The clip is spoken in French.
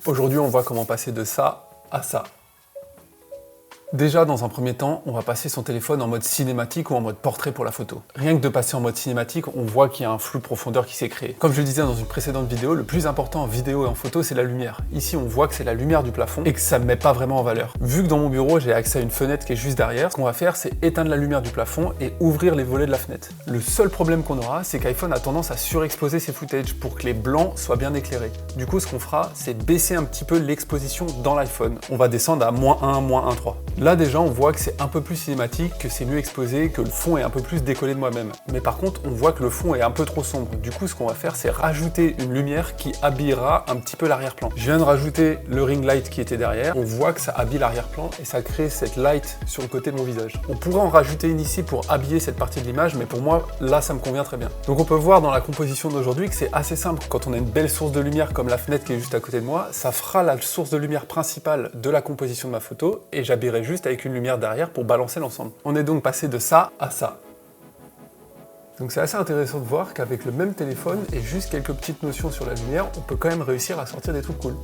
Aujourd'hui, on voit comment passer de ça à ça. Déjà, dans un premier temps, on va passer son téléphone en mode cinématique ou en mode portrait pour la photo. Rien que de passer en mode cinématique, on voit qu'il y a un flou de profondeur qui s'est créé. Comme je le disais dans une précédente vidéo, le plus important en vidéo et en photo, c'est la lumière. Ici, on voit que c'est la lumière du plafond et que ça ne met pas vraiment en valeur. Vu que dans mon bureau, j'ai accès à une fenêtre qui est juste derrière, ce qu'on va faire, c'est éteindre la lumière du plafond et ouvrir les volets de la fenêtre. Le seul problème qu'on aura, c'est qu'iPhone a tendance à surexposer ses footages pour que les blancs soient bien éclairés. Du coup, ce qu'on fera, c'est baisser un petit peu l'exposition dans l'iPhone. On va descendre à -1, -1.3. Là, déjà, on voit que c'est un peu plus cinématique, que c'est mieux exposé, que le fond est un peu plus décollé de moi-même. Mais par contre, on voit que le fond est un peu trop sombre. Du coup, ce qu'on va faire, c'est rajouter une lumière qui habillera un petit peu l'arrière-plan. Je viens de rajouter le ring light qui était derrière. On voit que ça habille l'arrière-plan et ça crée cette light sur le côté de mon visage. On pourrait en rajouter une ici pour habiller cette partie de l'image, mais pour moi, là, ça me convient très bien. Donc on peut voir dans la composition d'aujourd'hui que c'est assez simple. Quand on a une belle source de lumière comme la fenêtre qui est juste à côté de moi, ça fera la source de lumière principale de la composition de ma photo et j'habillerai juste avec une lumière derrière pour balancer l'ensemble. On est donc passé de ça à ça. Donc c'est assez intéressant de voir qu'avec le même téléphone et juste quelques petites notions sur la lumière, on peut quand même réussir à sortir des trucs cool.